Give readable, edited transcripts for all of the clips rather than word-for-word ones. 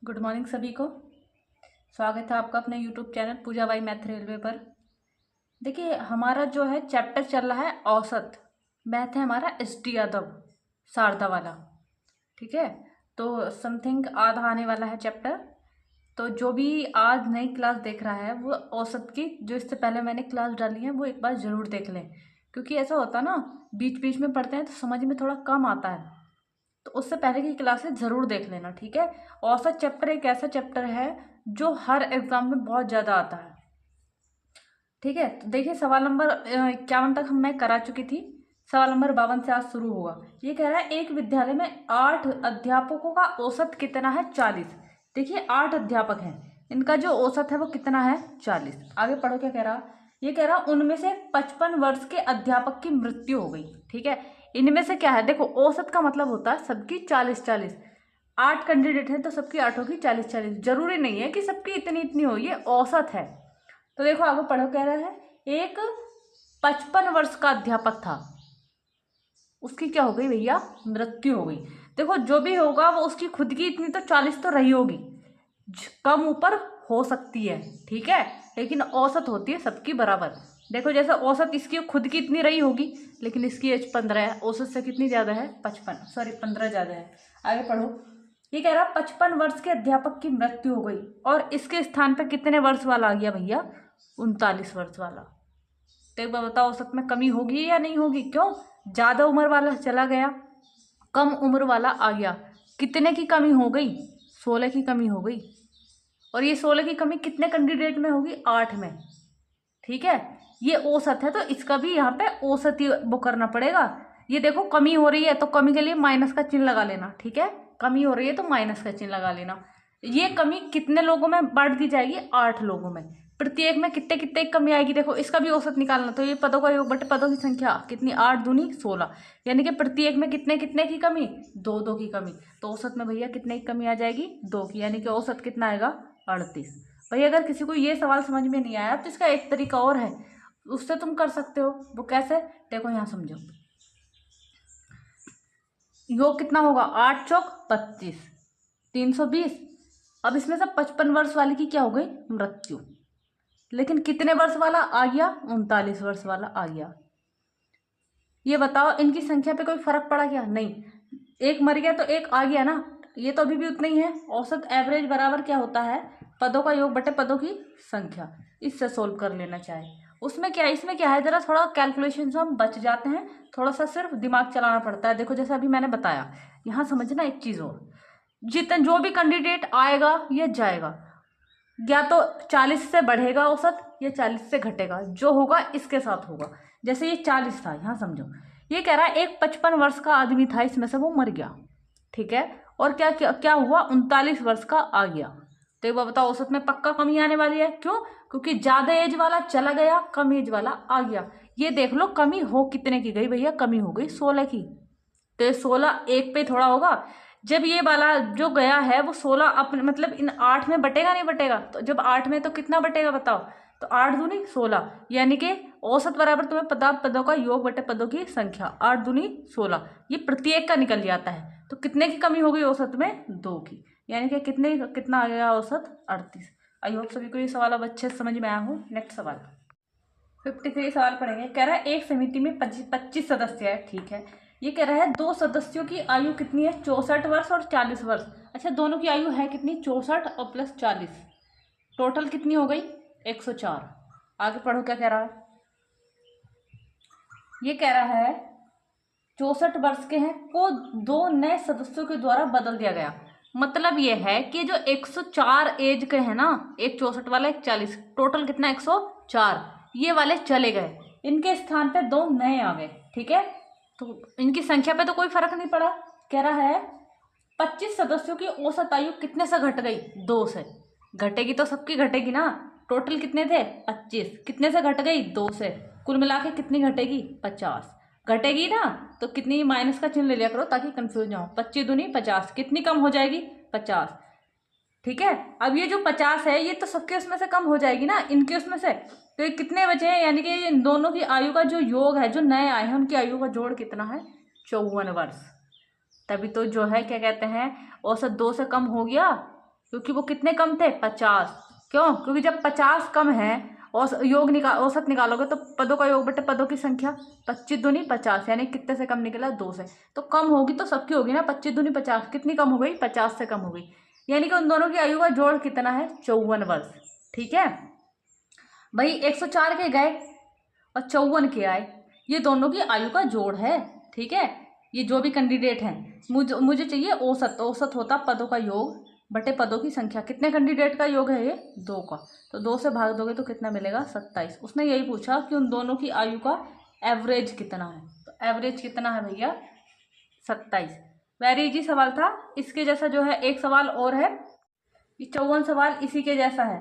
Good morning सभी को। स्वागत है आपका अपने YouTube channel Pooja by Math Railway पर। देखिए हमारा जो है चैप्टर चल रहा है औसत। मैथ है हमारा एस.टी. यादव शारदा वाला। ठीक है, तो समथिंग आधा आने वाला है चैप्टर। तो जो भी आज नई क्लास देख रहा है वो औसत की जो इससे पहले मैंने क्लास डाली है वो एक बार ज़रूर देख लें, क्योंकि ऐसा होता है ना बीच बीच में पढ़ते हैं तो समझ में थोड़ा कम आता है। तो उससे पहले की क्लासेस ज़रूर देख लेना, ठीक है। औसत चैप्टर एक ऐसा चैप्टर है जो हर एग्जाम में बहुत ज़्यादा आता है। ठीक है, तो देखिए सवाल नंबर 51 तक मैं करा चुकी थी। सवाल नंबर 52 से आज शुरू होगा। ये कह रहा है एक विद्यालय में 8 अध्यापकों का औसत कितना है? 40। देखिए 8 अध्यापक हैं, इनका जो औसत है वो कितना है? 40। आगे पढ़ो क्या कह रहा। ये कह रहा उनमें से 55 वर्ष के अध्यापक की मृत्यु हो गई। ठीक है, इनमें से क्या है, देखो औसत का मतलब होता है सबकी 40-40। 8 कैंडिडेट हैं तो सबकी 8 की 40-40। जरूरी नहीं है कि सबकी इतनी इतनी हो, ये औसत है। तो देखो आगे पढ़ो कह रहा है एक 55 वर्ष का अध्यापक था, उसकी क्या हो गई भैया? मृत्यु हो गई। देखो जो भी होगा वो उसकी खुद की इतनी तो 40 तो रही होगी, कम ऊपर हो सकती है, ठीक है, लेकिन औसत होती है सबकी बराबर। देखो जैसे औसत इसकी खुद की इतनी रही होगी, लेकिन इसकी एज 15 है, औसत से कितनी ज़्यादा है? 55, सॉरी 15 ज़्यादा है। आगे पढ़ो। ये कह रहा 55 वर्ष के अध्यापक की मृत्यु हो गई और इसके स्थान पर कितने वर्ष वाला आ गया भैया? 39 वर्ष वाला। तो एक बार बताओ औसत में कमी होगी या नहीं होगी? क्यों? ज़्यादा उम्र वाला चला गया, कम उम्र वाला आ गया। कितने की कमी हो गई? 16 की कमी हो गई। और ये 16 की कमी कितने कैंडिडेट में होगी? 8 में। ठीक है, ये औसत है तो इसका भी यहाँ पे औसत ही वो करना पड़ेगा। ये देखो कमी हो रही है तो कमी के लिए माइनस का चिन्ह लगा लेना, ठीक है, कमी हो रही है तो माइनस का चिन्ह लगा लेना। ये कमी कितने लोगों में बांट दी जाएगी? 8 लोगों में। प्रत्येक में कितने कितने की कमी आएगी? देखो इसका भी औसत निकालना, तो ये पदों का योग बटे पदों की संख्या कितनी? 8 दूनी 16, यानी कि प्रत्येक में कितने कितने की कमी? 2-2 की कमी। तो औसत में भैया कितने की कमी आ जाएगी? 2 की, यानी कि औसत कितना आएगा? 38। भाई अगर किसी को ये सवाल समझ में नहीं आया तो इसका एक तरीका और है, उससे तुम कर सकते हो। वो कैसे? देखो यहाँ समझो। योग कितना होगा? 8 चौक 25, 320। अब इसमें से 55 वर्ष वाले की क्या हो गई? मृत्यु। लेकिन कितने वर्ष वाला आ गया? 39 वर्ष वाला आ गया। ये बताओ इनकी संख्या पे कोई फर्क पड़ा क्या? नहीं, एक मर गया तो एक आ गया ना, ये तो अभी भी उतना ही है। औसत एवरेज बराबर क्या होता है? पदों का योग बटे पदों की संख्या। इससे सोल्व कर लेना चाहे। उसमें क्या है, इसमें क्या है, जरा थोड़ा कैलकुलेशन से हम बच जाते हैं, थोड़ा सा सिर्फ दिमाग चलाना पड़ता है। देखो जैसे अभी मैंने बताया, यहाँ समझना एक चीज़ और, जितना जो भी कैंडिडेट आएगा ये जाएगा, या तो 40 से बढ़ेगा औसत या 40 से घटेगा, जो होगा इसके साथ होगा। जैसे ये 40 था, यहाँ समझो। ये कह रहा है एक 55 वर्ष का आदमी था, इसमें से वो मर गया, ठीक है, और क्या क्या, क्या हुआ? 39 वर्ष का आ गया। तो एक बार बताओ औसत में पक्का कमी आने वाली है। क्यों? क्योंकि ज्यादा एज वाला चला गया, कम एज वाला आ गया। ये देख लो कमी हो कितने की गई भैया? कमी हो गई 16 की। तो ये 16 एक पे थोड़ा होगा। जब ये वाला जो गया है वो 16 अपने मतलब इन 8 में बटेगा नहीं बटेगा? तो जब 8 में तो कितना बटेगा बताओ? तो 8 दूनी 16, यानी कि औसत बराबर तुम्हें पदों का योग बटे पदों की संख्या। 8 दूनी 16, ये प्रत्येक का निकल जाता है। तो कितने की कमी हो गई औसत में? 2 की, यानी कि कितना आ गया औसत? 38। आई होप सभी को ये सवाल अब अच्छे से समझ में आया हो। नेक्स्ट सवाल 53 सवाल पढ़ेंगे। कह रहा है एक समिति में 25 सदस्य है, ठीक है। ये कह रहा है दो सदस्यों की आयु कितनी है? 64 वर्ष और 40 वर्ष। अच्छा, दोनों की आयु है कितनी? 64 और प्लस 40, टोटल कितनी हो गई? 104। आगे पढ़ो क्या कह रहा है। ये कह रहा है 64 वर्ष के हैं को 2 नए सदस्यों के द्वारा बदल दिया गया। मतलब ये है कि जो 104 एज के हैं ना, एक 64 वाला एक 40, टोटल कितना? 104। ये वाले चले गए, इनके स्थान पे 2 नए आ गए, ठीक है। तो इनकी संख्या पे तो कोई फर्क नहीं पड़ा। कह रहा है 25 सदस्यों की औसत आयु कितने से घट गई? 2 से। घटेगी तो सबकी घटेगी ना। टोटल कितने थे? 25, कितने से घट गई? 2 से। कुल मिला के कितनी घटेगी? 50 घटेगी ना। तो कितनी, माइनस का चिन्ह ले लिया करो ताकि कंफ्यूज ना हो। 25 दूनी 50, कितनी कम हो जाएगी? 50, ठीक है। अब ये जो 50 है ये तो सबके उसमें से कम हो जाएगी ना, इनके उसमें से। तो ये कितने बचे हैं? यानी कि इन दोनों की आयु का जो योग है, जो नए आए हैं उनकी आयु का जोड़ कितना है? 54 वर्ष। तभी तो जो है क्या कहते हैं, औसत 2 से कम हो गया क्योंकि वो कितने कम थे, 50। क्यों? क्योंकि जब 50 कम है औसत निकालोगे तो पदों का योग बटे पदों की संख्या, 25 दूनी 50, यानी कितने से कम निकला, 2 से। तो कम होगी तो सबकी होगी ना, 25 दूनी 50, कितनी कम हो गई, 50 से कम हो गई। यानी कि उन दोनों की आयु का जोड़ कितना है, 54 वर्ष। ठीक है भाई, 104 के गए और 54 के आए, ये दोनों की आयु का जोड़ है। ठीक है, ये जो भी कैंडिडेट हैं, मुझे चाहिए औसत। औसत होता पदों का योग बटे पदों की संख्या। कितने कैंडिडेट का योग है ये, 2 का। तो 2 से भाग दोगे तो कितना मिलेगा, 27। उसने यही पूछा कि उन दोनों की आयु का एवरेज कितना है। तो एवरेज कितना है भैया, 27। वेरी इजी सवाल था। इसके जैसा जो है एक सवाल और है, ये 54 सवाल इसी के जैसा है।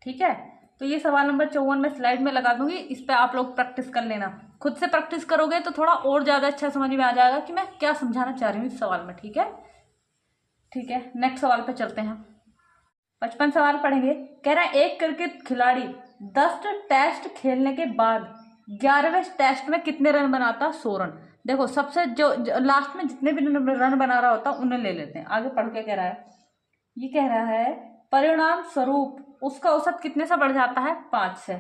ठीक है, तो ये सवाल नंबर 54 मैं स्लाइड में लगा दूंगी, इस पे आप लोग प्रैक्टिस कर लेना। खुद से प्रैक्टिस करोगे तो थोड़ा और ज़्यादा अच्छा समझ में आ जाएगा कि मैं क्या समझाना चाह रही हूँ इस सवाल में। ठीक है, ठीक है, नेक्स्ट सवाल पे चलते हैं। 55 सवाल पढ़ेंगे। कह रहा है एक क्रिकेट खिलाड़ी 10 टेस्ट खेलने के बाद 11वें टेस्ट में कितने रन बनाता, 100 रन। देखो सबसे जो लास्ट में जितने भी रन बना रहा होता उन्हें ले लेते हैं। आगे पढ़ के कह रहा है, ये कह रहा है परिणाम स्वरूप उसका औसत कितने से बढ़ जाता है, 5 से।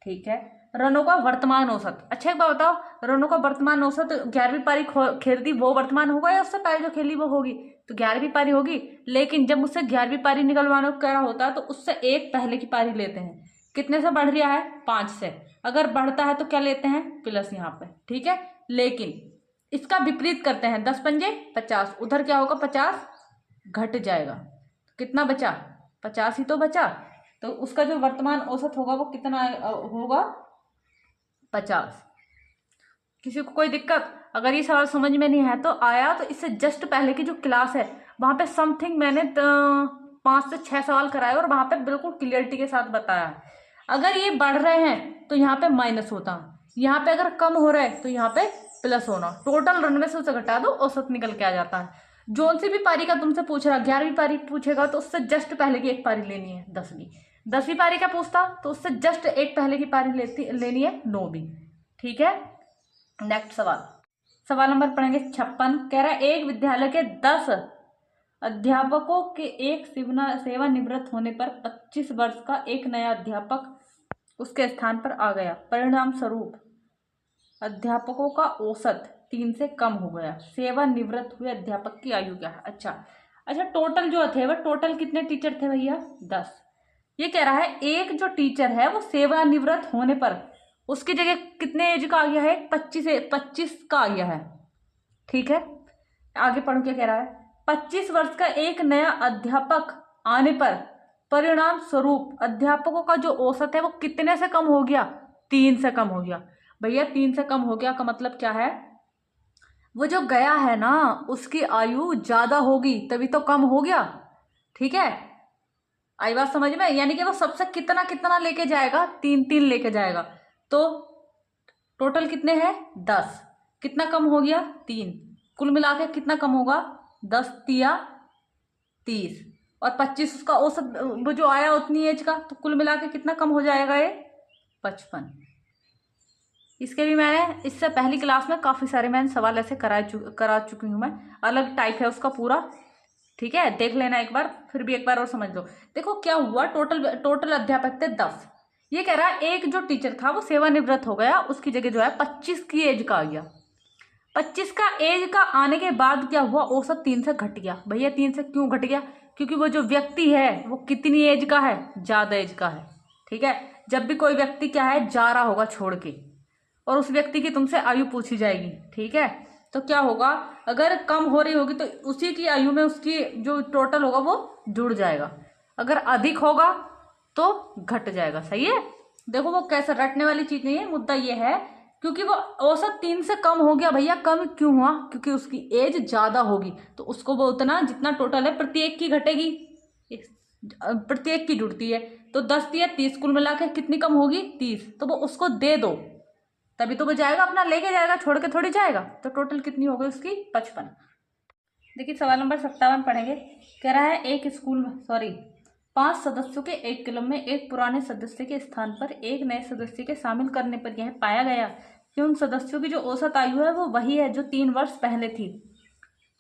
ठीक है, रनों का वर्तमान औसत। अच्छा एक बात बताओ, रनों का वर्तमान औसत 11वीं पारी खेलती वो वर्तमान होगा या उससे पहले जो खेली वो होगी, तो 11वीं पारी होगी। लेकिन जब मुझसे 11वीं पारी निकलवाने को कह रहा होता है तो उससे एक पहले की पारी लेते हैं। कितने से बढ़ रहा है, 5 से। अगर बढ़ता है तो क्या लेते हैं, प्लस यहाँ पे। ठीक है, लेकिन इसका विपरीत करते हैं, 10 पंजे 50, उधर क्या होगा, 50 घट जाएगा। कितना बचा, 50 ही तो बचा। तो उसका जो वर्तमान औसत होगा वो कितना होगा, 50। किसी को कोई दिक्कत? अगर ये सवाल समझ में नहीं है तो आया तो इससे जस्ट पहले की जो क्लास है वहां पे समथिंग मैंने 5 से 6 सवाल कराए और वहां पे बिल्कुल क्लियरिटी के साथ बताया है। अगर ये बढ़ रहे हैं तो यहाँ पे माइनस होता, यहाँ पे अगर कम हो रहा है तो यहाँ पे प्लस होना। टोटल रन में से उसे घटा दो, औसत निकल के आ जाता है। जोन सी भी पारी का तुमसे पूछ रहा, 11वीं पारी पूछेगा तो उससे जस्ट पहले की एक पारी लेनी है, 10वीं पारी का पूछता तो उससे जस्ट एक पहले की पारी लेनी है, 9वीं। ठीक है, नेक्स्ट सवाल नंबर पढ़ेंगे 56। कह रहा है एक विद्यालय के 10 अध्यापकों के एक सेवानिवृत्त होने पर 25 वर्ष का एक नया अध्यापक उसके स्थान पर आ गया। परिणाम स्वरूप अध्यापकों का औसत 3 से कम हो गया। सेवानिवृत्त हुए अध्यापक की आयु क्या है? अच्छा टोटल जो थे वह टोटल कितने टीचर थे भैया? 10। ये कह रहा है एक जो टीचर है वो सेवानिवृत्त होने पर उसकी जगह कितने एज का आ गया है? 25 का आ गया है। ठीक है, आगे पढ़ो क्या कह रहा है। 25 वर्ष का एक नया अध्यापक आने पर परिणाम स्वरूप अध्यापकों का जो औसत है वो कितने से कम हो गया? 3 से कम हो गया। भैया 3 से कम हो गया का मतलब क्या है? वो जो गया है ना उसकी आयु ज्यादा होगी तभी तो कम हो गया। ठीक है, आई बात समझ में? यानी कि वो सबसे कितना कितना लेके जाएगा? 3 लेके जाएगा। तो टोटल कितने हैं? 10। कितना कम हो गया? 3। कुल मिला के कितना कम होगा? 10 तिया 30 और 25 उसका औसत वो जो आया उतनी एज का, तो कुल मिला के कितना कम हो जाएगा? ये 55। इसके भी मैंने इससे पहली क्लास में काफ़ी सारे मैंने सवाल ऐसे करा चुकी हूँ मैं। अलग टाइप है उसका पूरा। ठीक है, देख लेना एक बार, फिर भी एक बार और समझ लो। देखो क्या हुआ, टोटल अध्यापक थे 10। ये कह रहा है एक जो टीचर था वो सेवानिवृत्त हो गया, उसकी जगह जो है 25 की एज का आ गया। 25 का एज का आने के बाद क्या हुआ? औसत 3 से घट गया। भैया 3 से क्यों घट गया? क्योंकि वो जो व्यक्ति है वो कितनी एज का है? ज्यादा एज का है। ठीक है, जब भी कोई व्यक्ति क्या है जा रहा होगा छोड़ के और उस व्यक्ति की तुमसे आयु पूछी जाएगी, ठीक है, तो क्या होगा? अगर कम हो रही होगी तो उसी की आयु में उसकी जो टोटल होगा वो जुड़ जाएगा। अगर अधिक होगा तो घट जाएगा। सही है, देखो वो कैसे रटने वाली चीज नहीं है। मुद्दा ये है क्योंकि वो औसत 3 से कम हो गया। भैया कम क्यों हुआ? क्योंकि उसकी एज ज्यादा होगी तो उसको वो उतना जितना टोटल है प्रत्येक की घटेगी, प्रत्येक की जुड़ती है। तो 10 या 30 कुल मिला के कितनी कम होगी? 30। तो वो उसको दे दो तभी तो वो जाएगा, अपना लेके जाएगा, छोड़ के थोड़ी जाएगा। तो टोटल कितनी हो गई उसकी? 55। देखिए सवाल नंबर 57 पढ़ेंगे। कह रहा है एक स्कूल में 5 सदस्यों के एक क्लब में एक पुराने सदस्य के स्थान पर एक नए सदस्य के शामिल करने पर यह पाया गया कि उन सदस्यों की जो औसत आयु है वो वही है जो 3 वर्ष पहले थी।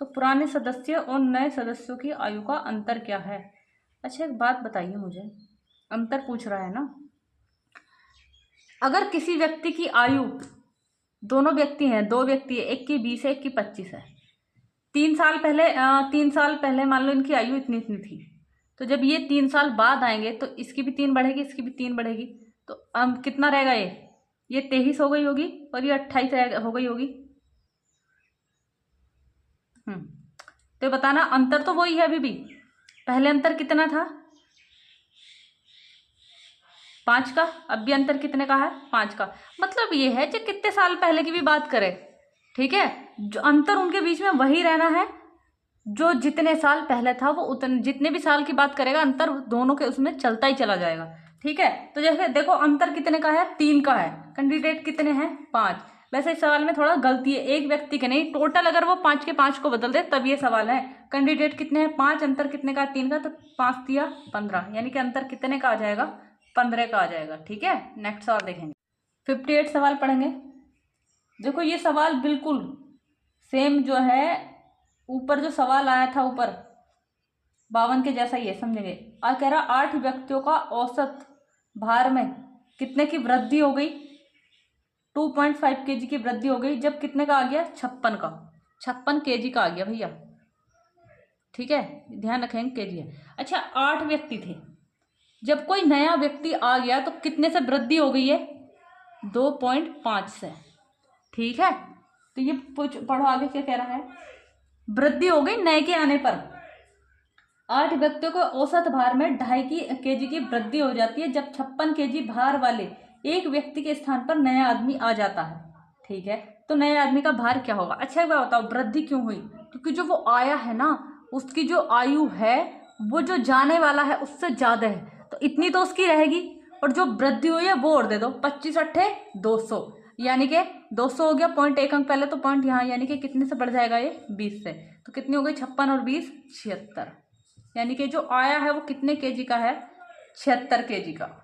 तो पुराने सदस्य और नए सदस्यों की आयु का अंतर क्या है? अच्छा एक बात बताइए मुझे, अंतर पूछ रहा है ना, अगर किसी व्यक्ति की आयु, दोनों व्यक्ति हैं, दो व्यक्ति है, एक की 20 है एक की 25 है, 3 साल पहले मान लो इनकी आयु इतनी इतनी थी, तो जब ये 3 साल बाद आएंगे तो इसकी भी 3 बढ़ेगी, इसकी भी 3 बढ़ेगी, तो कितना रहेगा ये 23 हो गई होगी और ये 28 हो गई होगी। तो बताना, अंतर तो वही है अभी भी, पहले अंतर कितना था 5 का, अब भी अंतर कितने का है 5 का। मतलब ये है कि कितने साल पहले की भी बात करें, ठीक है, जो अंतर उनके बीच में वही रहना है, जो जितने साल पहले था वो उतने, जितने भी साल की बात करेगा अंतर दोनों के उसमें चलता ही चला जाएगा, ठीक है। तो जैसे देखो अंतर कितने का है 3 का है, कैंडिडेट कितने हैं 5। वैसे इस सवाल में थोड़ा गलती है, एक व्यक्ति के नहीं, टोटल अगर वो 5 के 5 को बदल दे तब ये सवाल है। कैंडिडेट कितने हैं 5, अंतर कितने का 3 का, तो 5 दिया 15, यानी कि अंतर कितने का आ जाएगा 15 का आ जाएगा, ठीक है। नेक्स्ट सवाल देखेंगे, 58 सवाल पढ़ेंगे। देखो ये सवाल बिल्कुल सेम जो है ऊपर जो सवाल आया था ऊपर 52 के जैसा ही है, समझेंगे। और कह रहा 8 व्यक्तियों का औसत भार में कितने की वृद्धि हो गई, 2.5 kg की वृद्धि हो गई, जब कितने का आ गया 56 का, 56 kg का आ गया भैया, ठीक है, ध्यान रखेंगे kg है। अच्छा 8 व्यक्ति थे, जब कोई नया व्यक्ति आ गया तो कितने से वृद्धि हो गई है 2.5 से, ठीक है। तो ये पढ़ो आगे क्या कह रहा है, वृद्धि हो गई नए के आने पर। 8 व्यक्तियों को औसत भार में 2.5 kg की वृद्धि हो जाती है जब 56 kg भार वाले एक व्यक्ति के स्थान पर नया आदमी आ जाता है, ठीक है। तो नए आदमी का भार क्या होगा। अच्छा एक बात बताओ, वृद्धि क्यों हुई, क्योंकि जो वो आया है ना उसकी जो आयु है वो जो जाने वाला है उससे ज्यादा है, तो इतनी तो उसकी रहेगी, और जो वृद्धि हुई है वो और दे दो, 25 अट्ठे 200, यानी कि 200 हो गया, 0.1 अंक पहले तो पॉइंट यहाँ, यानी कि कितने से बढ़ जाएगा ये 20 से, तो कितनी हो गई 56 और 20 76, यानी कि जो आया है वो कितने केजी का है 76 केजी का।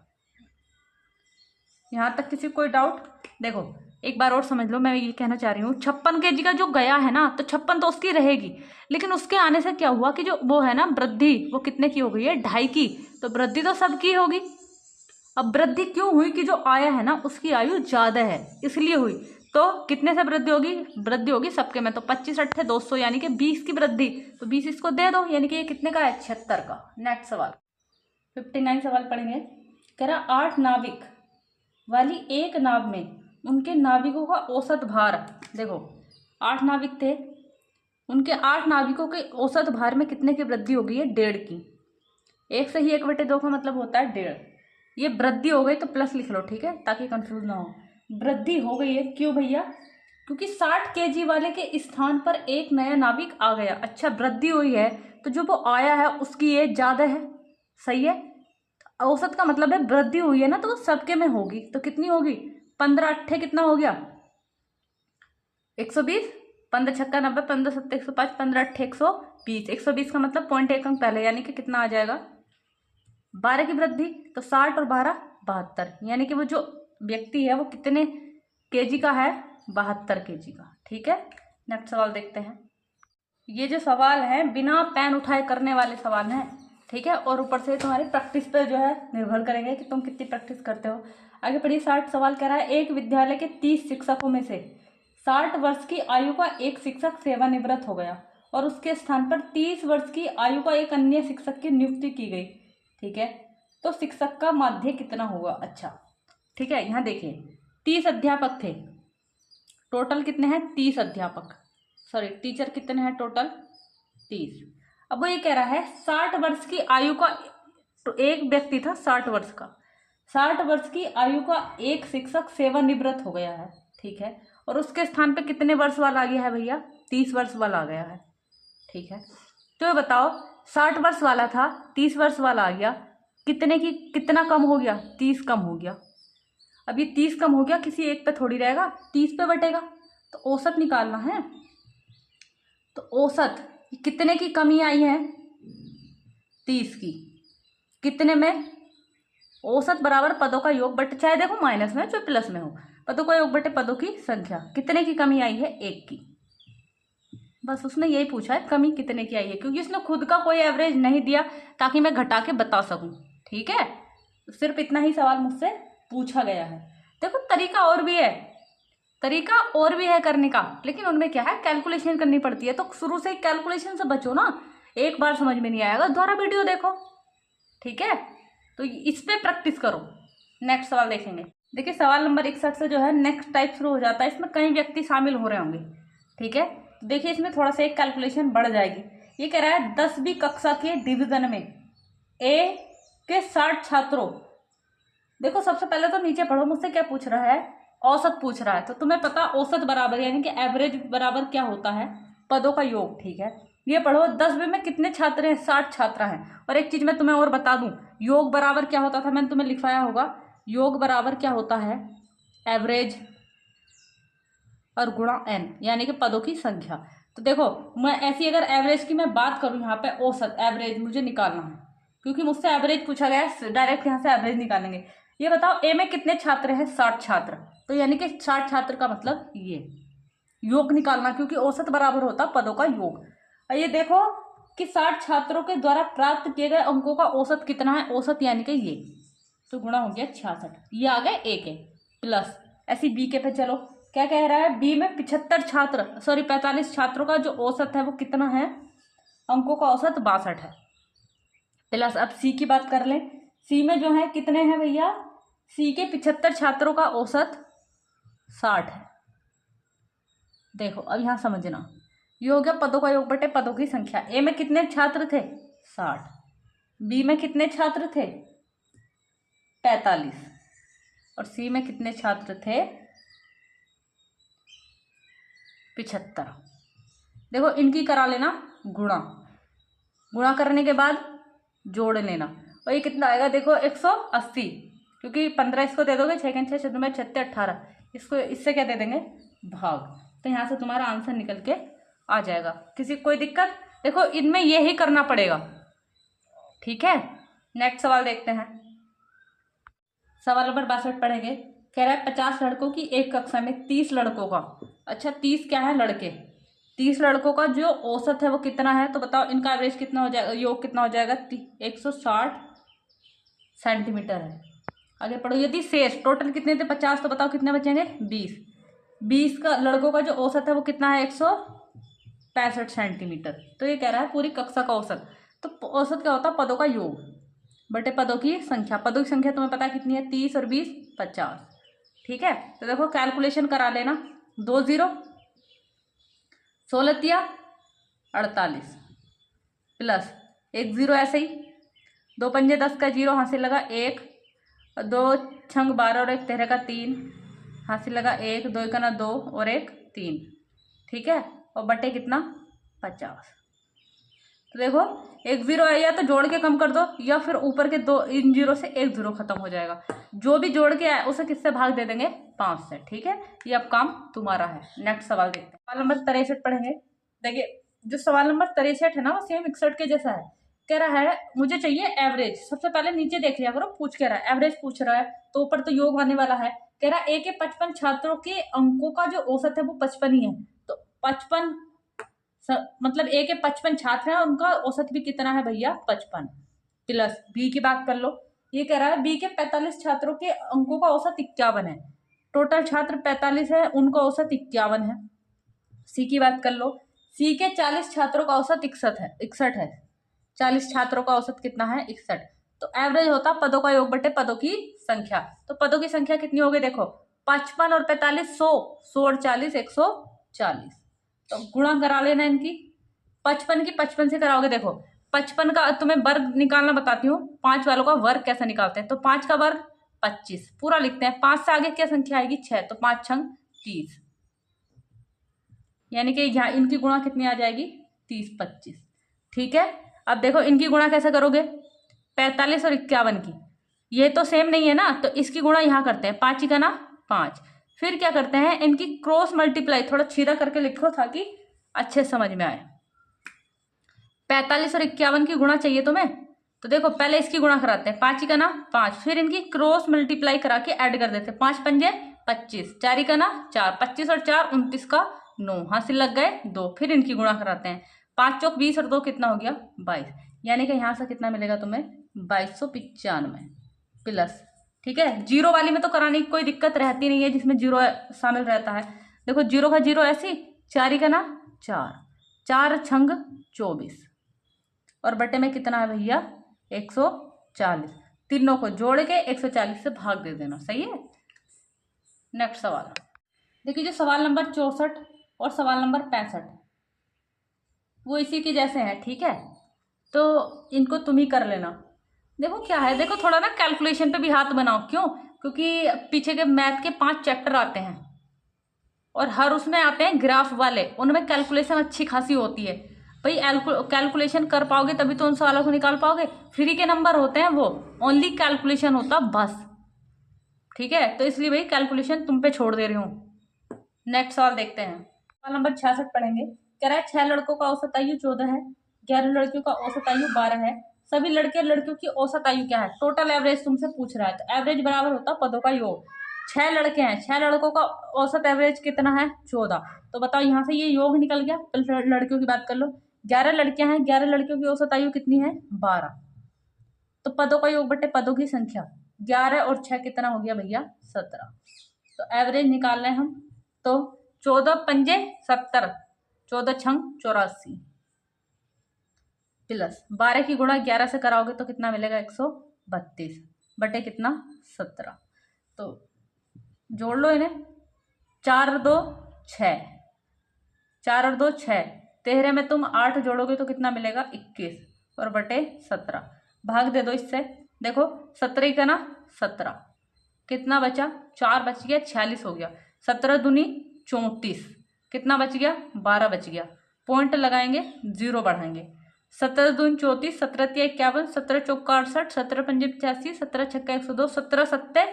यहाँ तक किसी कोई डाउट। देखो एक बार और समझ लो, मैं ये कहना चाह रही हूँ 56 केजी का जो गया है ना, तो 56 तो उसकी रहेगी, लेकिन उसके आने से क्या हुआ कि जो वो है ना वृद्धि, वो कितने की हो गई है 2.5 की, तो वृद्धि तो सबकी होगी। अब वृद्धि क्यों हुई कि जो आया है ना उसकी आयु ज्यादा है इसलिए हुई, तो कितने से वृद्धि होगी, वृद्धि होगी सबके में, तो 25 अट्ठे 200 यानी कि 20 की वृद्धि, तो 20 इसको दे दो, यानी कि ये कितने का है 76 का। नेक्स्ट सवाल 59 सवाल पढ़ेंगे। कह रहा 8 नाविक वाली एक नाव में उनके नाविकों का औसत भार, देखो 8 नाविक थे, उनके 8 नाविकों के औसत भार में कितने की वृद्धि हो गई है 1.5 की। 1 से ही 1/2 का मतलब होता है 1.5, ये वृद्धि हो गई तो प्लस लिख लो, ठीक है, ताकि कंफ्यूज ना हो। वृद्धि हो गई है क्यों भैया, क्योंकि 60 kg वाले के स्थान पर एक नया नाविक आ गया। अच्छा वृद्धि हुई है तो जो वो आया है उसकी एज ज्यादा है, सही है, औसत का मतलब है वृद्धि हुई है ना तो वो सबके में होगी, तो कितनी होगी 15 अट्ठे कितना हो गया 120, 15 छक्का 90, 15 सत्ते 105, 15 अट्ठे 120, 120 का मतलब 0.1 अंक पहले, यानी कि कितना आ जाएगा 12 की वृद्धि, तो 60 और 12 72, यानी कि वो जो व्यक्ति है वो कितने केजी का है 72 केजी का, ठीक है। नेक्स्ट सवाल देखते हैं। ये जो सवाल है बिना पेन उठाए करने वाले सवाल हैं, ठीक है, और ऊपर से तुम्हारी प्रैक्टिस पे जो है निर्भर करेंगे कि तुम कितनी प्रैक्टिस करते हो। आगे पढ़िए। 60 सवाल कह रहा है एक विद्यालय के 30 शिक्षकों में से 60 वर्ष की आयु का एक शिक्षक सेवानिवृत्त हो गया और उसके स्थान पर 30 वर्ष की आयु का एक अन्य शिक्षक की नियुक्ति की गई, ठीक है, तो शिक्षक का माध्य कितना होगा। अच्छा ठीक है, यहाँ देखिए 30 अध्यापक थे, टोटल कितने हैं 30 अध्यापक, सॉरी टीचर कितने हैं टोटल 30। अब वो ये कह रहा है 60 वर्ष की आयु का तो एक व्यक्ति था 60 वर्ष का, 60 वर्ष की आयु का एक शिक्षक सेवानिवृत्त हो गया है, ठीक है, और उसके स्थान पे कितने वर्ष वाला आ गया है भैया 30 वर्ष वाला आ गया है, ठीक है। तो ये बताओ 60 वर्ष वाला था 30 वर्ष वाला आ गया, कितना कम हो गया 30 कम हो गया। अब ये 30 कम हो गया, किसी एक पे थोड़ी रहेगा 30 पे बटेगा, तो औसत निकालना है। तो औसत कितने की कमी आई है 30 की, कितने में औसत बराबर पदों का योग बटे, चाहे देखो माइनस में चाहे प्लस में हो, पदों का योग बटे पदों की संख्या, कितने की कमी आई है 1 की। बस उसने यही पूछा है कमी कितने की आई है, क्योंकि उसने खुद का कोई एवरेज नहीं दिया ताकि मैं घटा के बता सकूं। ठीक है, सिर्फ इतना ही सवाल मुझसे पूछा गया है। देखो तरीका और भी है, तरीका और भी है करने का, लेकिन उनमें क्या है, कैलकुलेशन करनी पड़ती है। तो शुरू से कैलकुलेशन से बचो ना, एक बार समझ में नहीं आएगा दोबारा वीडियो देखो। ठीक है, तो इस पे प्रैक्टिस करो। नेक्स्ट सवाल देखेंगे। देखिए सवाल नंबर 61 से जो है नेक्स्ट टाइप शुरू हो जाता है। इसमें कई व्यक्ति शामिल हो रहे होंगे। ठीक है, तो देखिए इसमें थोड़ा सा एक कैलकुलेशन बढ़ जाएगी। ये कह रहा है 10वीं कक्षा के डिवीजन में ए के 60 छात्रों। देखो सबसे पहले तो नीचे पढ़ो, मुझसे क्या पूछ रहा है, औसत पूछ रहा है। तो तुम्हें पता औसत बराबर यानी कि एवरेज बराबर क्या होता है, पदों का योग। ठीक है, ये पढ़ो 10वीं में कितने छात्र हैं, 60 छात्र हैं। और एक चीज मैं तुम्हें और बता दूं, योग बराबर क्या होता था, मैंने तुम्हें लिखवाया होगा। योग बराबर क्या होता है, एवरेज और गुणा एन, यानी कि पदों की संख्या। तो देखो मैं ऐसी अगर एवरेज की मैं बात करूं, यहाँ पे औसत एवरेज मुझे निकालना है, क्योंकि मुझसे एवरेज पूछा गया है, डायरेक्ट यहाँ से एवरेज निकालेंगे। ये बताओ ए में कितने छात्र हैं, 60 छात्र। तो यानी कि 60 छात्र का मतलब ये योग निकालना, क्योंकि औसत बराबर होता पदों का योग। और ये देखो कि 60 छात्रों के द्वारा प्राप्त किए गए अंकों का औसत कितना है, औसत यानी कि ये, तो गुणा हो गया 66। ये आ गए ए के प्लस। ऐसी बी के पे चलो, क्या कह रहा है, बी में 45 छात्रों का जो औसत है वो कितना है, अंकों का औसत 62 है प्लस। अब सी की बात कर लें, सी में जो है कितने हैं भैया, सी के 75 छात्रों का औसत 60 है। देखो अब यहां समझना, ये हो गया पदों का योग बटे पदों की संख्या। ए में कितने छात्र थे, 60, बी में कितने छात्र थे, 45, और सी में कितने छात्र थे, 75। देखो इनकी करा लेना गुणा, गुणा करने के बाद जोड़ लेना, और ये कितना आएगा, देखो 180, क्योंकि 15 इसको दे दोगे, 6 के 6 6 36 18, इसको इससे क्या दे देंगे, भाग। तो यहाँ से तुम्हारा आंसर निकल के आ जाएगा। किसी कोई दिक्कत, देखो इनमें ये ही करना पड़ेगा। ठीक है, नेक्स्ट सवाल देखते हैं। सवाल नंबर 62 पढ़ेंगे। कह रहा है 50 लड़कों की एक कक्षा में 30 लड़कों का, अच्छा 30 क्या है, लड़के, 30 लड़कों का जो औसत है वो कितना है। तो बताओ इनका एवरेज कितना हो जाएगा, योग कितना हो जाएगा, 160 सेंटीमीटर है। आगे पढ़ो, यदि शेष टोटल कितने थे 50, तो बताओ कितने बचेंगे, 20 का लड़कों का जो औसत है वो कितना है, 165 सेंटीमीटर। तो ये कह रहा है पूरी कक्षा का औसत। तो औसत क्या होता है, पदों का योग बटे पदों की संख्या। पदों की संख्या तुम्हें पता है कितनी है, 30 और 20 50। ठीक है, तो देखो कैलकुलेशन करा लेना, 2 0 16 या 48 प्लस 1 0 ऐसे ही, 2 पंजे 10 का 0 हासिल लगा 1, 2 छंग 12 और 1 13 का 3 हासिल लगा 1, 2 का ना 2 और 1 3। ठीक है, और बटे कितना 50। तो देखो 1 0 आया तो जोड़ के कम कर दो, या फिर ऊपर के दो इन 0 से 1 0 खत्म हो जाएगा। जो भी जोड़ के आए उसे किससे भाग दे देंगे, 5 से। ठीक है, ये अब काम तुम्हारा है। नेक्स्ट सवाल देखते हैं, सवाल नंबर 63 पढ़ेंगे। देखिए जो सवाल नंबर 63 है ना, वो सेम 61 के जैसा है। कह रहा है मुझे चाहिए एवरेज। सबसे पहले नीचे देख लिया करो, पूछ के रहा है, एवरेज पूछ रहा है तो ऊपर तो योग आने वाला है। कह रहा है ए के 55 छात्रों के अंकों का जो औसत है वो 55 ही है। तो 55 मतलब ए के 55 छात्र हैं, उनका औसत भी कितना है भैया, 55 प्लस। बी की बात कर लो, ये कह रहा है बी के 45 छात्रों के अंकों का औसत 51 है। टोटल छात्र 45 है, उनका औसत 51 है। सी की बात कर लो, सी के 40 छात्रों का औसत 61 है। 40 छात्रों का औसत कितना है, 61। तो एवरेज होता पदों का योग बटे पदों की संख्या। तो पदों की संख्या कितनी होगी, देखो 55 और 45 100, 100 और 40 140। तो गुणा करा लेना इनकी, 55 की 55 से कराओगे। देखो 55 का तुम्हें वर्ग निकालना बताती हूँ, 5 वालों का वर्ग कैसे निकालते हैं। तो 5 का वर्ग 25 पूरा लिखते हैं, 5 से आगे क्या संख्या आएगी, 6, तो 5 छंग 30, यानी कि यहाँ इनकी गुणा कितनी आ जाएगी, 30 25। ठीक है, अब देखो इनकी गुणा कैसे करोगे, 45 और 51 की, ये तो सेम नहीं है ना, तो इसकी गुणा यहाँ करते हैं, 5 का ना 5। फिर क्या करते हैं, इनकी क्रॉस मल्टीप्लाई, थोड़ा सीधा करके लिखो ताकि अच्छे समझ में आए। 45 और 51 की गुणा चाहिए तुम्हें, तो देखो पहले इसकी गुणा कराते हैं, 5 का ना 5, फिर इनकी क्रॉस मल्टीप्लाई करा के ऐड कर देते हैं, 5 पंजे 25, 4 का ना 4, 25 और 4 29 का 9, हासिल लग गए 2। फिर इनकी गुणा कराते हैं, 5 चौक 20 और 2 कितना हो गया 22, यानी कि यहाँ से कितना मिलेगा तुम्हें 2295 प्लस। ठीक है, जीरो वाली में तो कराने की कोई दिक्कत रहती नहीं है जिसमें जीरो शामिल रहता है। देखो जीरो का जीरो ऐसी, 4 का ना 4, 4 छंग 24 और बटे में कितना है भैया 140। तीनों को जोड़ के 140 से भाग दे देना, सही है। नेक्स्ट सवाल देखिए, जो सवाल नंबर 64 और सवाल नंबर 65 वो इसी के जैसे हैं। ठीक है, तो इनको तुम ही कर लेना। देखो क्या है, देखो थोड़ा ना कैलकुलेशन पे भी हाथ बनाओ। क्यों? क्योंकि पीछे के मैथ के 5 चैप्टर आते हैं और हर उसमें आते हैं ग्राफ वाले, उनमें कैलकुलेशन अच्छी खासी होती है। भाई कैलकुलेशन कर पाओगे तभी तो उन सवालों को निकाल पाओगे। फ्री के नंबर होते हैं वो, ओनली कैलकुलेशन होता बस। ठीक है, तो इसलिए भाई कैलकुलेशन तुम पे छोड़ दे रही हूँ। नेक्स्ट सवाल देखते हैं, सवाल नंबर 66 पढ़ेंगे। कह रहा है 6 लड़कों का औसत आयु 14 है, 11 लड़कियों का औसत आयु 12 है, सभी लड़के लड़कियों की औसत आयु क्या है? टोटल एवरेज तुमसे पूछ रहा है, तो एवरेज बराबर होता पदों का योग। 6 लड़के हैं, 6 लड़कों का औसत एवरेज कितना है 14, तो बताओ यहाँ से ये योग निकल गया। लड़कियों की बात कर लो, 11 लड़कियां हैं, 11 लड़कियों की औसत आयु कितनी है 12, तो पदों का योग बटे पदों की संख्या, 11 और 6 कितना हो गया भैया 17। तो एवरेज निकाल रहे हैं हम, तो 14 पंजे 70, 14 छंग 84 प्लस 12 की गुणा 11 से कराओगे तो कितना मिलेगा 132 बटे कितना 17। तो जोड़ लो इन्हें, 4 और 2 6, 4 और 2 6, 13 में तुम 8 जोड़ोगे तो कितना मिलेगा 21 और बटे 17, भाग दे दो इससे। देखो 17 का ना 17, कितना बचा 4 बच गया 46 हो गया, 17 दूनी 34, कितना बच गया 12 बच गया। पॉइंट लगाएंगे, 0 बढ़ाएंगे, 17 दूनी 34, 17 तिया 51, 17 चौका 68, 17 पंजे 85, 17 छक्का 102, 17 सत्ते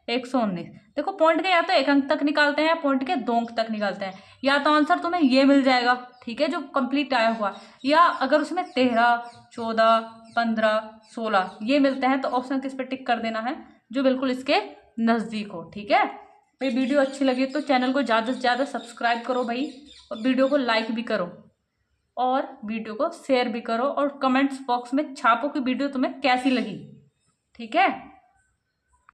119। देखो पॉइंट के या तो 1 अंक तक निकालते हैं या पॉइंट के 2 अंक तक निकालते हैं, या तो आंसर तुम्हें ये मिल जाएगा। ठीक है, जो कंप्लीट आया हुआ, या अगर उसमें 13 14 15 16 ये मिलते हैं तो ऑप्शन किस पे टिक कर देना है, जो बिल्कुल इसके नज़दीक हो। ठीक है भाई, वीडियो अच्छी लगी तो चैनल को ज़्यादा से ज़्यादा सब्सक्राइब करो भाई, और वीडियो को लाइक भी करो और वीडियो को शेयर भी करो, और कमेंट्स बॉक्स में छापो कि वीडियो तुम्हें कैसी लगी। ठीक है।